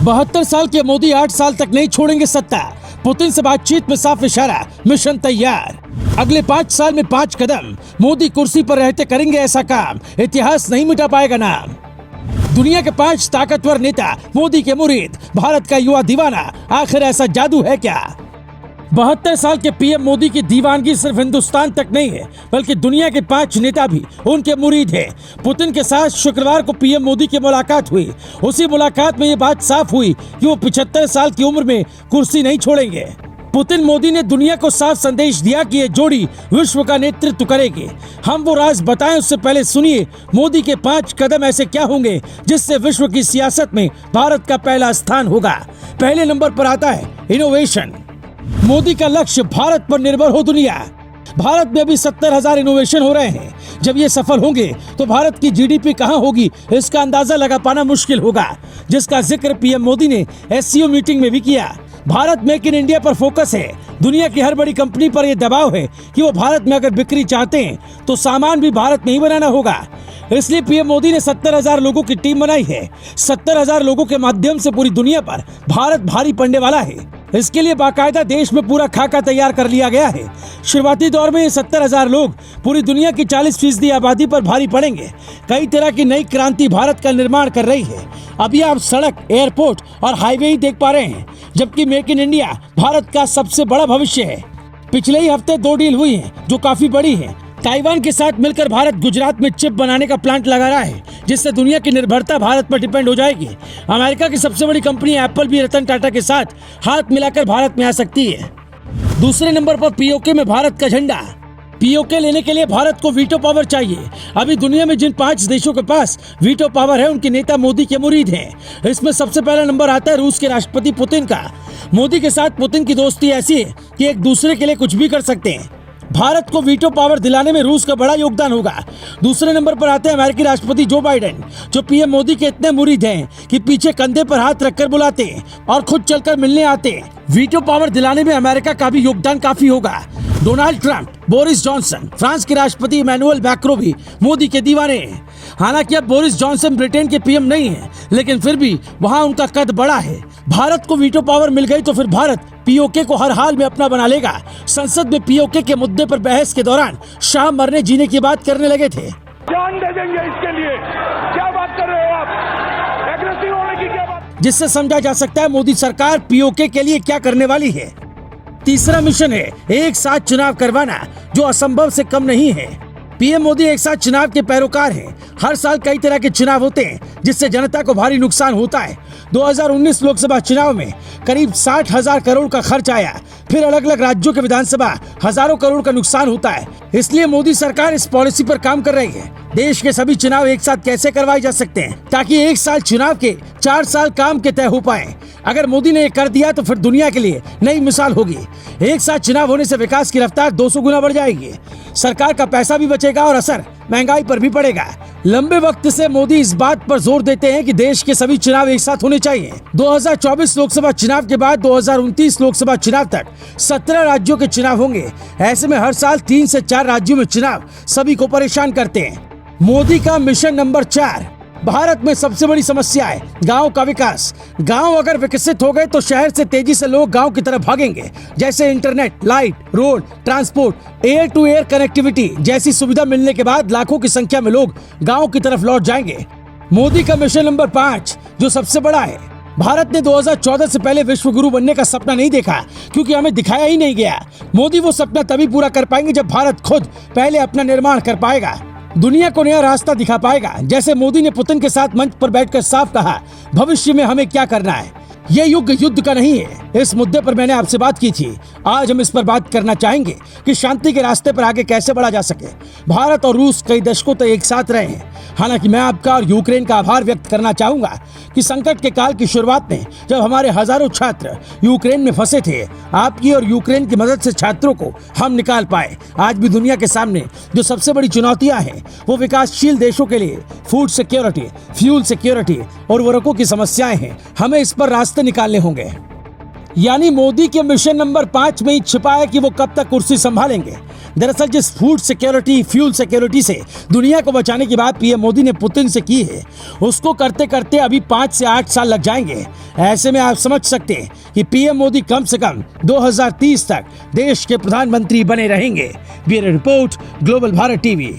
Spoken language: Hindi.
72 साल के मोदी 8 साल तक नहीं छोड़ेंगे सत्ता। पुतिन से बातचीत में साफ इशारा, मिशन तैयार। अगले 5 साल में 5 कदम, मोदी कुर्सी पर रहते करेंगे ऐसा काम, इतिहास नहीं मिटा पाएगा नाम। दुनिया के 5 ताकतवर नेता, मोदी के मुरीद, भारत का युवा दीवाना, आखिर ऐसा जादू है क्या? 72 साल के पीएम मोदी की दीवानगी सिर्फ हिंदुस्तान तक नहीं है, बल्कि दुनिया के 5 नेता भी उनके मुरीद हैं। पुतिन के साथ शुक्रवार को पीएम मोदी की मुलाकात हुई। उसी मुलाकात में ये बात साफ हुई कि वो 75 साल की उम्र में कुर्सी नहीं छोड़ेंगे। पुतिन मोदी ने दुनिया को साफ संदेश दिया कि ये जोड़ी विश्व का नेतृत्व करेगी। हम वो राज बताएं उससे पहले सुनिए मोदी के 5 कदम ऐसे क्या होंगे जिससे विश्व की सियासत में भारत का पहला स्थान होगा। पहले नंबर पर आता है इनोवेशन। मोदी का लक्ष्य भारत पर निर्भर हो दुनिया। भारत में अभी 70,000 इनोवेशन हो रहे हैं। जब ये सफल होंगे तो भारत की जीडीपी कहां होगी इसका अंदाजा लगा पाना मुश्किल होगा, जिसका जिक्र पीएम मोदी ने एससीओ मीटिंग में भी किया। भारत मेक इन इंडिया पर फोकस है। दुनिया की हर बड़ी कंपनी पर यह दबाव है कि वो भारत में अगर बिक्री चाहते हैं तो सामान भी भारत में ही बनाना होगा। इसलिए पीएम मोदी ने 70,000 लोगों की टीम बनाई है। 70,000 लोगों के माध्यम से पूरी दुनिया पर भारत भारी पड़ने वाला है। इसके लिए बाकायदा देश में पूरा खाका तैयार कर लिया गया है। शुरुआती दौर में ये 70,000 लोग पूरी दुनिया की 40% आबादी पर भारी पड़ेंगे। कई तरह की नई क्रांति भारत का निर्माण कर रही है। अभी आप सड़क, एयरपोर्ट और हाईवे ही देख पा रहे हैं, जबकि मेक इन इंडिया भारत का सबसे बड़ा भविष्य है। पिछले ही हफ्ते 2 डील हुई हैं, जो काफी बड़ी है। ताइवान के साथ मिलकर भारत गुजरात में चिप बनाने का प्लांट लगा रहा है, जिससे दुनिया की निर्भरता भारत पर डिपेंड हो जाएगी। अमेरिका की सबसे बड़ी कंपनी एप्पल भी रतन टाटा के साथ हाथ मिलाकर भारत में आ सकती है। दूसरे नंबर पर पीओके में भारत का झंडा। पीओके लेने के लिए भारत को वीटो पावर चाहिए। अभी दुनिया में जिन 5 देशों के पास वीटो पावर है, उनके नेता मोदी के मुरीद हैं। इसमें सबसे पहला नंबर आता है रूस के राष्ट्रपति पुतिन का। मोदी के साथ पुतिन की दोस्ती ऐसी है कि एक दूसरे के लिए कुछ भी कर सकते हैं। भारत को वीटो पावर दिलाने में रूस का बड़ा योगदान होगा। दूसरे नंबर पर आते हैं अमेरिकी राष्ट्रपति जो बाइडेन, जो पीएम मोदी के इतने मुरीद हैं कि पीछे कंधे पर हाथ रखकर बुलाते हैं और खुद चलकर मिलने आते हैं। वीटो पावर दिलाने में अमेरिका का भी योगदान काफी होगा। Donald Trump, Boris Johnson, France के राष्ट्रपति इमैनुअल मैक्रों भी मोदी के दीवाने हैं। हालांकि अब बोरिस जॉनसन ब्रिटेन के पीएम नहीं है, लेकिन फिर भी वहां उनका कद बड़ा है। भारत को वीटो पावर मिल गई तो फिर भारत पीओके को हर हाल में अपना बना लेगा। संसद में पीओके के मुद्दे पर बहस के दौरान शाह मरने जीने की बात करने लगे थे। जान दे देंगे इसके लिए, क्या बात कर रहे हो आप? एग्रेसिव होने की क्या बात? जिससे समझा जा सकता है मोदी सरकार पीओके के लिए क्या करने वाली है। तीसरा मिशन है एक साथ चुनाव करवाना, जो असंभव से कम नहीं है। पीएम मोदी एक साथ चुनाव के पैरोकार हैं। हर साल कई तरह के चुनाव होते हैं, जिससे जनता को भारी नुकसान होता है। 2019 लोकसभा चुनाव में करीब 60,000 करोड़ का खर्च आया। फिर अलग अलग राज्यों के विधानसभा हजारों करोड़ का नुकसान होता है। इसलिए मोदी सरकार इस पॉलिसी पर काम कर रही है। देश के सभी चुनाव एक साथ कैसे करवाए जा सकते हैं, ताकि एक साल चुनाव के 4 साल काम के तय हो पाए। अगर मोदी ने ये कर दिया तो फिर दुनिया के लिए नई मिसाल होगी। एक साथ चुनाव होने से विकास की रफ्तार 200 गुना बढ़ जाएगी। सरकार का पैसा भी बचेगा और असर महंगाई पर भी पड़ेगा। लंबे वक्त से मोदी इस बात पर जोर देते हैं कि देश के सभी चुनाव एक साथ होने चाहिए। 2024 लोकसभा चुनाव के बाद 2029 लोकसभा चुनाव तक 17 राज्यों के चुनाव होंगे। ऐसे में हर साल 3 से 4 राज्यों में चुनाव सभी को परेशान करते हैं। मोदी का मिशन नंबर 4, भारत में सबसे बड़ी समस्या है गांव का विकास। गांव अगर विकसित हो गए तो शहर से तेजी से लोग गांव की तरफ भागेंगे। जैसे internet, light, road, transport, air to air connectivity जैसी सुविधा मिलने के बाद लाखों की संख्या में लोग गांव की तरफ लौट जाएंगे। मोदी का मिशन नंबर 5, जो सबसे बड़ा है। भारत ने 2014 से पहले विश्व गुरु बनने का सपना नहीं देखा, क्योंकि हमें दिखाया ही नहीं गया। मोदी वो सपना तभी पूरा कर पाएंगे जब भारत खुद पहले अपना निर्माण कर पाएगा, दुनिया को नया रास्ता दिखा पाएगा। जैसे मोदी ने पुतिन के साथ मंच पर बैठकर साफ कहा, भविष्य में हमें क्या करना है। ये युग युद्ध का नहीं है। इस मुद्दे पर मैंने आपसे बात की थी। आज हम इस पर बात करना चाहेंगे कि शांति के रास्ते पर आगे कैसे बढ़ा जा सके। भारत और रूस कई दशकों तक एक साथ रहे हैं। हालांकि मैं आपका और यूक्रेन का आभार व्यक्त करना चाहूंगा कि संकट के काल की शुरुआत में जब हमारे हजारों छात्र यूक्रेन में फंसे थे, आपकी और यूक्रेन की मदद से छात्रों को हम निकाल पाए। आज भी दुनिया के सामने जो सबसे बड़ी चुनौतियां हैं, वो विकासशील देशों के लिए फूड सिक्योरिटी, फ्यूल सिक्योरिटी और उर्वरकों की समस्याएं हैं। हमें इस पर रास्ते निकालने होंगे। यानी मोदी के मिशन नंबर 5 में ही छिपा है कि वो कब तक कुर्सी संभालेंगे। दरअसल जिस फूड सिक्योरिटी, फ्यूल सिक्योरिटी से दुनिया को बचाने की बात पीएम मोदी ने पुतिन से की है, उसको करते करते अभी 5 से 8 साल लग जाएंगे। ऐसे में आप समझ सकते हैं कि पीएम मोदी कम से कम 2030 तक देश के प्रधानमंत्री बने रहेंगे। Bureau report, global Bharat TV.